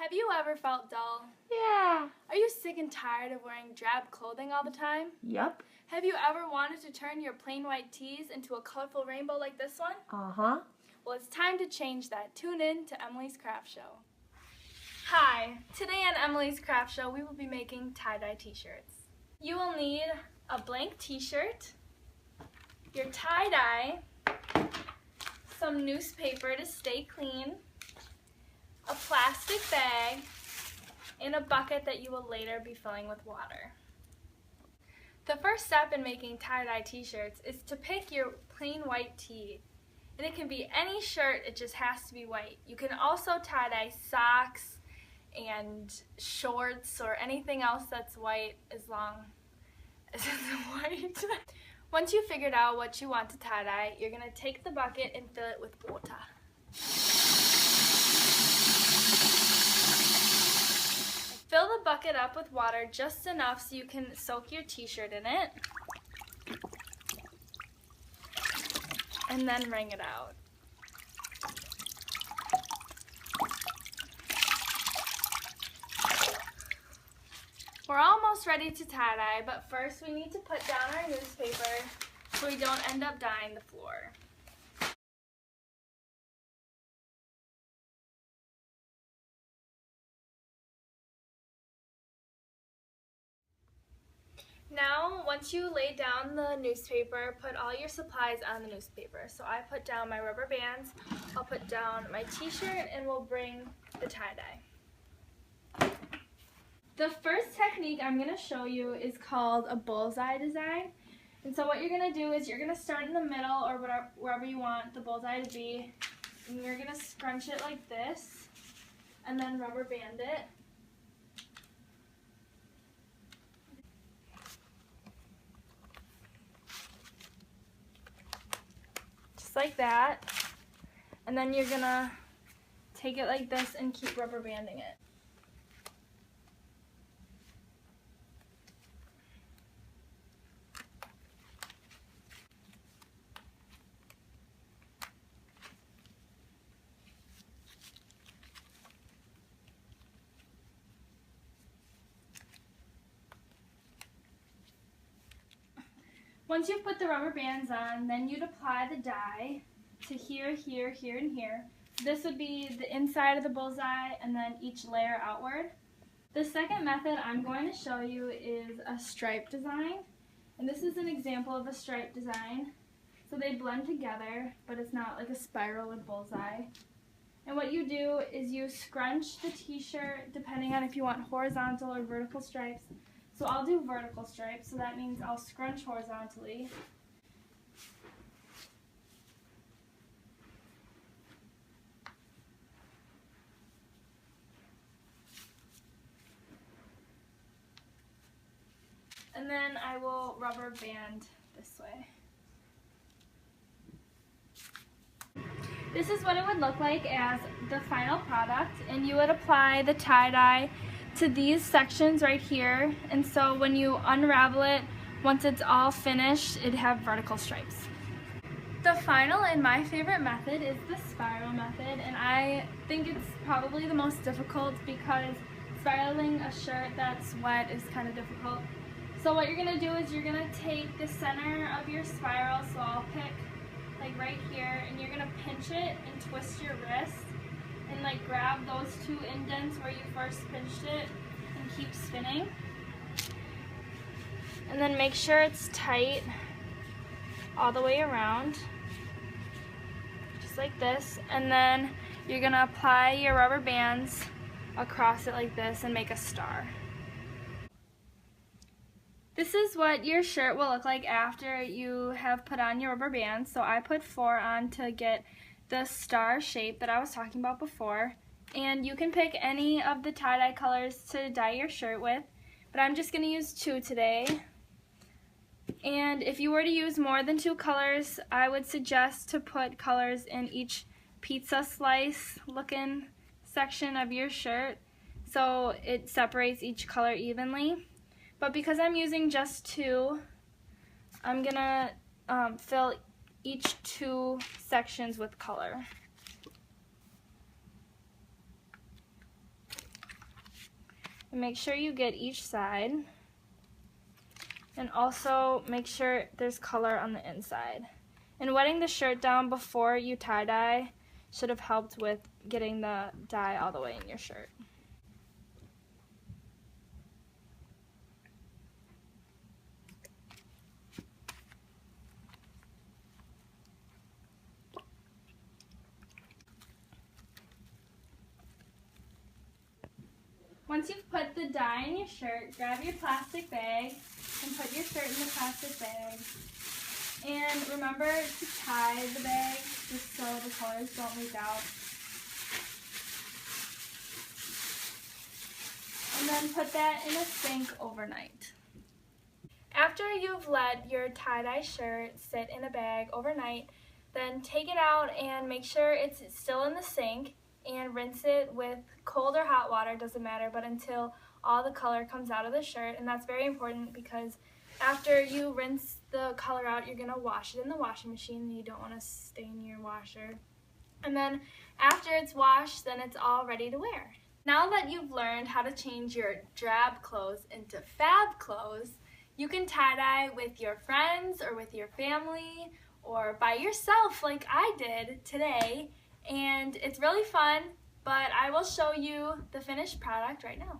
Have you ever felt dull? Yeah. Are you sick and tired of wearing drab clothing all the time? Yup. Have you ever wanted to turn your plain white tees into a colorful rainbow like this one? Uh-huh. Well, it's time to change that. Tune in to Emily's Craft Show. Hi, today on Emily's Craft Show we will be making tie-dye t-shirts. You will need a blank t-shirt, your tie-dye, some newspaper to stay clean, a plastic bag, and a bucket that you will later be filling with water. The first step in making tie-dye t-shirts is to pick your plain white tee. And it can be any shirt, it just has to be white. You can also tie-dye socks and shorts or anything else that's white as long as it's white. Once you've figured out what you want to tie-dye, you're going to take the bucket and fill it with water. Fill the bucket up with water just enough so you can soak your t-shirt in it. And then wring it out. We're almost ready to tie-dye, but first we need to put down our newspaper so we don't end up dyeing the floor. Now, once you lay down the newspaper, put all your supplies on the newspaper. So I put down my rubber bands, I'll put down my t-shirt, and we'll bring the tie-dye. The first technique I'm going to show you is called a bullseye design. And so what you're going to do is you're going to start in the middle or wherever you want the bullseye to be. And you're going to scrunch it like this and then rubber band it. Just like that. And then you're going to take it like this and keep rubber banding it. Once you've put the rubber bands on, then you'd apply the dye to here, here, here, and here. This would be the inside of the bullseye and then each layer outward. The second method I'm going to show you is a stripe design. And this is an example of a stripe design. So they blend together, but it's not like a spiral with bullseye. And what you do is you scrunch the t-shirt depending on if you want horizontal or vertical stripes. So I'll do vertical stripes, so that means I'll scrunch horizontally. And then I will rubber band this way. This is what it would look like as the final product, and you would apply the tie-dye to these sections right here, and so when you unravel it, once it's all finished, it'd have vertical stripes. The final and my favorite method is the spiral method, and I think it's probably the most difficult because spiraling a shirt that's wet is kind of difficult. So what you're going to do is you're going to take the center of your spiral, so I'll pick like right here, and you're going to pinch it and twist your wrist and like grab those two indents where you first pinched it and keep spinning. And then make sure it's tight all the way around, just like this. And then you're going to apply your rubber bands across it like this and make a star. This is what your shirt will look like after you have put on your rubber bands. So I put 4 on to get the star shape that I was talking about before. And you can pick any of the tie-dye colors to dye your shirt with, but I'm just going to use 2 today. And if you were to use more than 2 colors, I would suggest to put colors in each pizza slice looking section of your shirt so it separates each color evenly. But because I'm using just 2, I'm going to fill each 2 sections with color. And make sure you get each side. And also make sure there's color on the inside. And wetting the shirt down before you tie-dye should have helped with getting the dye all the way in your shirt. Once you've put the dye in your shirt, grab your plastic bag and put your shirt in the plastic bag. And remember to tie the bag just so the colors don't leak out. And then put that in a sink overnight. After you've let your tie-dye shirt sit in a bag overnight, then take it out and make sure it's still in the sink and rinse it with cold or hot water, doesn't matter, but until all the color comes out of the shirt. And that's very important because after you rinse the color out, you're going to wash it in the washing machine and you don't want to stain your washer. And then after it's washed, then it's all ready to wear. Now that you've learned how to change your drab clothes into fab clothes, you can tie-dye with your friends or with your family or by yourself like I did today. And it's really fun, but I will show you the finished product right now.